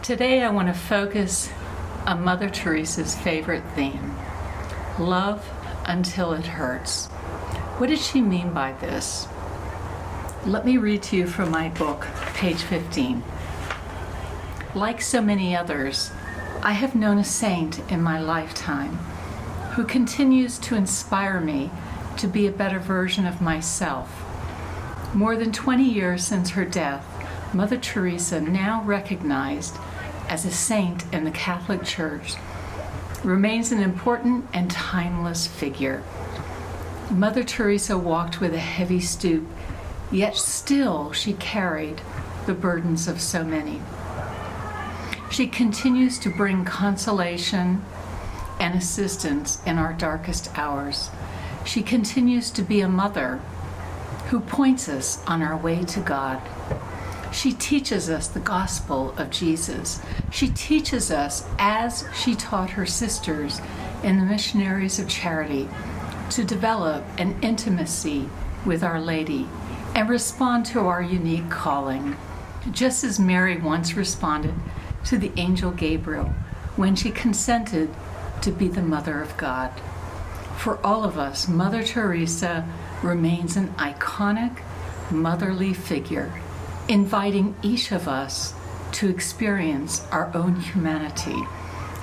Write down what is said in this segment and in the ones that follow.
Today I want to focus on Mother Teresa's favorite theme, love until it hurts. What did she mean by this? Let me read to you from my book, page 15. Like so many others, I have known a saint in my lifetime who continues to inspire me to be a better version of myself. More than 20 years since her death, Mother Teresa, now recognized as a saint in the Catholic Church, remains an important and timeless figure. Mother Teresa walked with a heavy stoop, yet still she carried the burdens of so many. She continues to bring consolation and assistance in our darkest hours. She continues to be a mother who points us on our way to God. She teaches us the gospel of Jesus. She teaches us, as she taught her sisters in the Missionaries of Charity, to develop an intimacy with Our Lady and respond to our unique calling, just as Mary once responded to the angel Gabriel when she consented to be the Mother of God. For all of us, Mother Teresa remains an iconic motherly figure, inviting each of us to experience our own humanity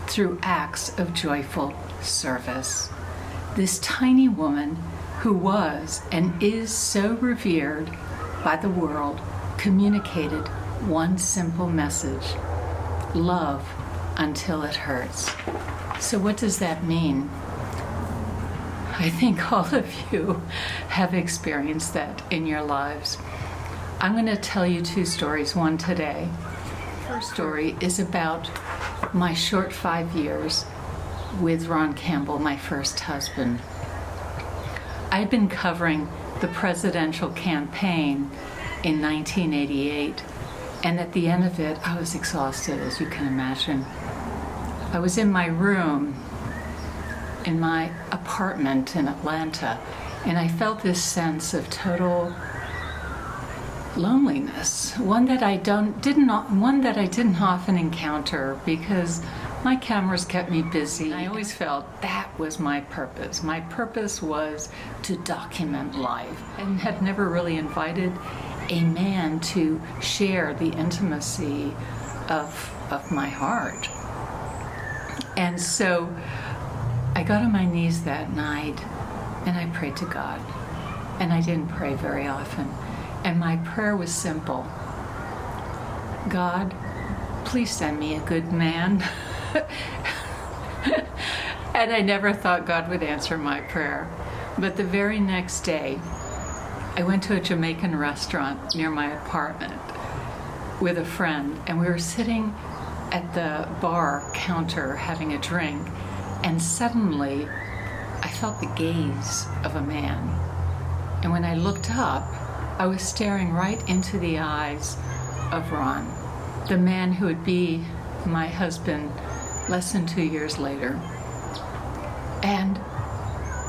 through acts of joyful service. This tiny woman, who was and is so revered by the world, communicated one simple message: love until it hurts. So what does that mean? I think all of you have experienced that in your lives. I'm going to tell you two stories, one today. The first story is about my short 5 years with Ron Campbell, my first husband. I'd been covering the presidential campaign in 1988, and at the end of it, I was exhausted, as you can imagine. I was in my room in my apartment in Atlanta, and I felt this sense of total loneliness, one that I didn't often encounter because my cameras kept me busy. I always felt that was my purpose. My purpose was to document life, and had never really invited a man to share the intimacy of my heart. And so I got on my knees that night and I prayed to God. And I didn't pray very often. And my prayer was simple: God, please send me a good man. And I never thought God would answer my prayer. But the very next day, I went to a Jamaican restaurant near my apartment with a friend, and we were sitting at the bar counter having a drink, and suddenly I felt the gaze of a man. And when I looked up, I was staring right into the eyes of Ron, the man who would be my husband less than 2 years later. And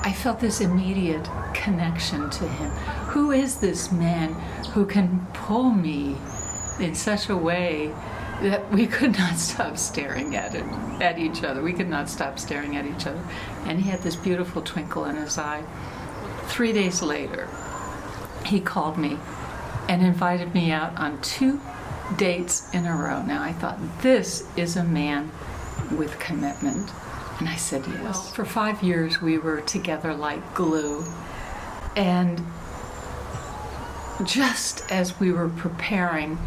I felt this immediate connection to him. Who is this man who can pull me in such a way that we could not stop staring at each other? We could not stop staring at each other. And he had this beautiful twinkle in his eye. 3 days later, he called me and invited me out on 2 dates in a row. Now I thought, this is a man with commitment. And I said yes. Well, for 5 years we were together like glue. And just as we were preparing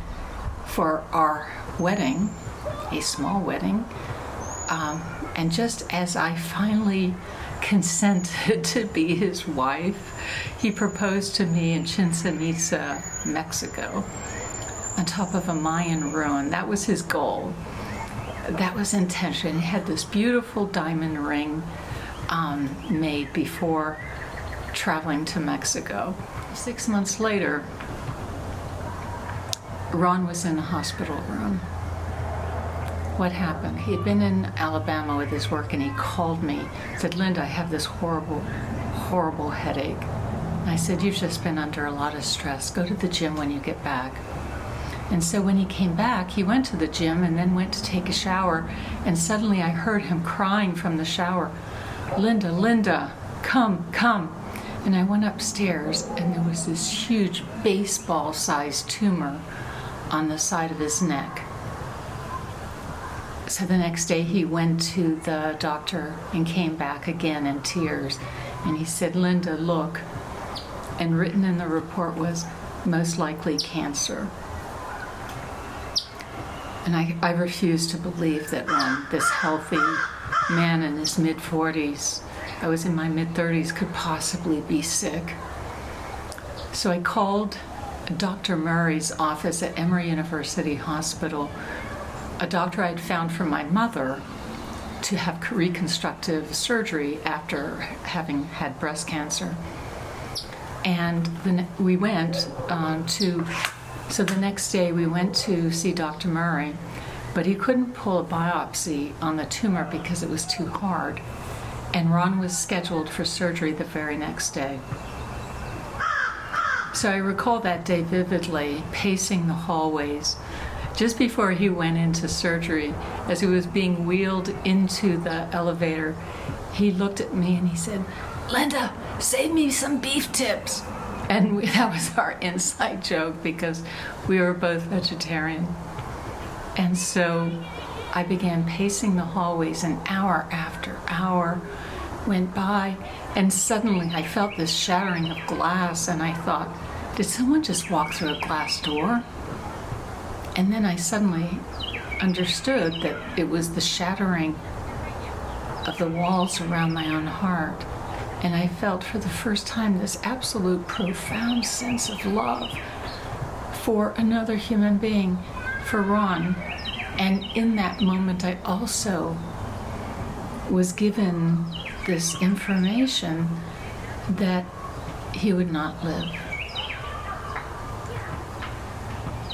for our wedding, a small wedding, and just as I finally consented to be his wife, he proposed to me in Chichen Itza, Mexico, on top of a Mayan ruin. That was his goal. That was intention. He had this beautiful diamond ring made before traveling to Mexico. 6 months later, Ron was in a hospital room. What happened? He had been in Alabama with his work, and he called me, said, "Linda, I have this horrible, horrible headache." And I said, "You've just been under a lot of stress. Go to the gym when you get back." And so when he came back, he went to the gym and then went to take a shower. And suddenly I heard him crying from the shower, "Linda, Linda, come, come." And I went upstairs, and there was this huge baseball-sized tumor on the side of his neck. So the next day he went to the doctor and came back again in tears. And he said, "Linda, look." And written in the report was, "Most likely cancer." And I refused to believe that Ron, this healthy man in his mid-40s, I was in my mid-30s, could possibly be sick. So I called Dr. Murray's office at Emory University Hospital, a doctor I'd found for my mother to have reconstructive surgery after having had breast cancer. And we went so the next day we went to see Dr. Murray, but he couldn't pull a biopsy on the tumor because it was too hard. And Ron was scheduled for surgery the very next day. So I recall that day vividly, pacing the hallways. Just before he went into surgery, as he was being wheeled into the elevator, he looked at me and he said, "Linda, save me some beef tips." And that was our inside joke because we were both vegetarian. And so I began pacing the hallways, and hour after hour went by, and suddenly I felt this shattering of glass, and I thought, did someone just walk through a glass door? And then I suddenly understood that it was the shattering of the walls around my own heart. And I felt for the first time this absolute profound sense of love for another human being, for Ron. And in that moment, I also was given this information that he would not live.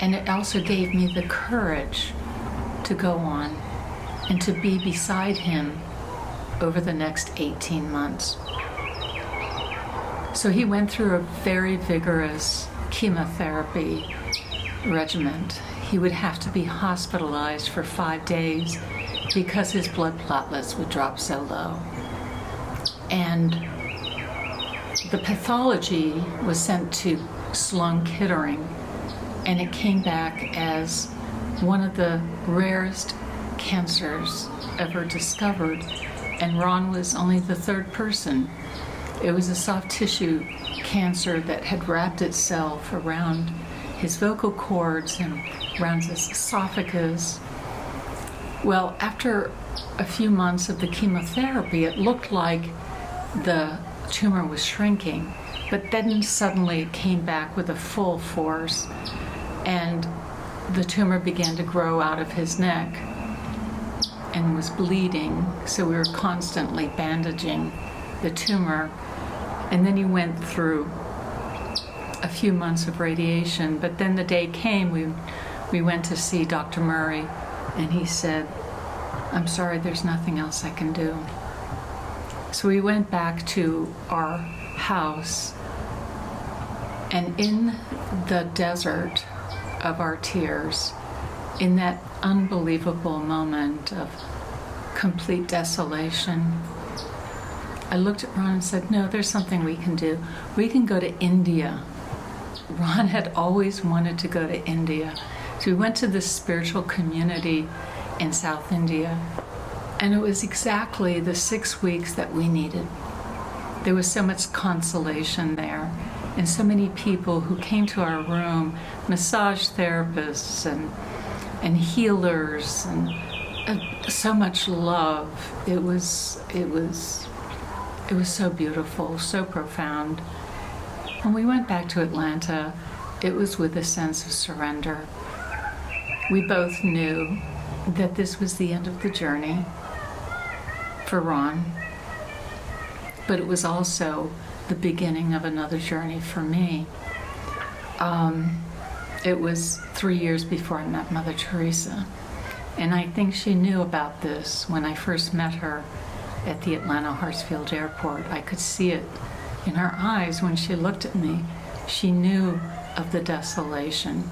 And it also gave me the courage to go on and to be beside him over the next 18 months. So he went through a very vigorous chemotherapy regimen. He would have to be hospitalized for 5 days because his blood platelets would drop so low. And the pathology was sent to Sloan Kettering, and it came back as one of the rarest cancers ever discovered, and Ron was only the third person. It was a soft tissue cancer that had wrapped itself around his vocal cords and around his esophagus. Well, after a few months of the chemotherapy, it looked like the tumor was shrinking, but then suddenly it came back with a full force, and the tumor began to grow out of his neck and was bleeding, so we were constantly bandaging the tumor. And then he went through a few months of radiation, but then the day came, we went to see Dr. Murray, and he said, "I'm sorry, there's nothing else I can do." So we went back to our house, and in the desert of our tears, in that unbelievable moment of complete desolation, I looked at Ron and said, "No, there's something we can do. We can go to India." Ron had always wanted to go to India. So we went to this spiritual community in South India, and it was exactly the 6 weeks that we needed. There was so much consolation there, and so many people who came to our room, massage therapists and healers, and so much love. It was so beautiful, so profound. When we went back to Atlanta, it was with a sense of surrender. We both knew that this was the end of the journey for Ron, but it was also the beginning of another journey for me. It was 3 years before I met Mother Teresa, and I think she knew about this when I first met her at the Atlanta Hartsfield Airport. I could see it in her eyes when she looked at me. She knew of the desolation.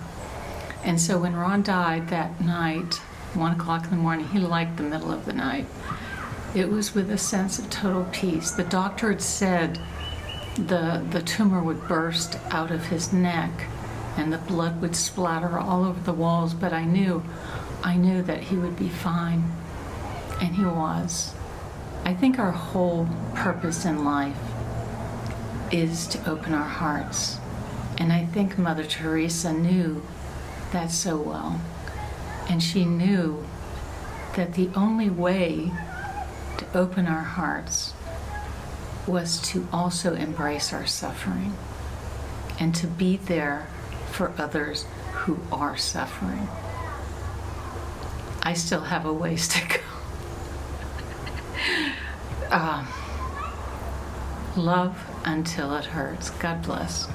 And so when Ron died that night, 1 o'clock in the morning, he liked the middle of the night. It was with a sense of total peace. The doctor had said the tumor would burst out of his neck and the blood would splatter all over the walls, but I knew that he would be fine, and he was. I think our whole purpose in life is to open our hearts, and I think Mother Teresa knew that so well, and she knew that the only way to open our hearts was to also embrace our suffering and to be there for others who are suffering. I still have a ways to go. Love until it hurts. God bless.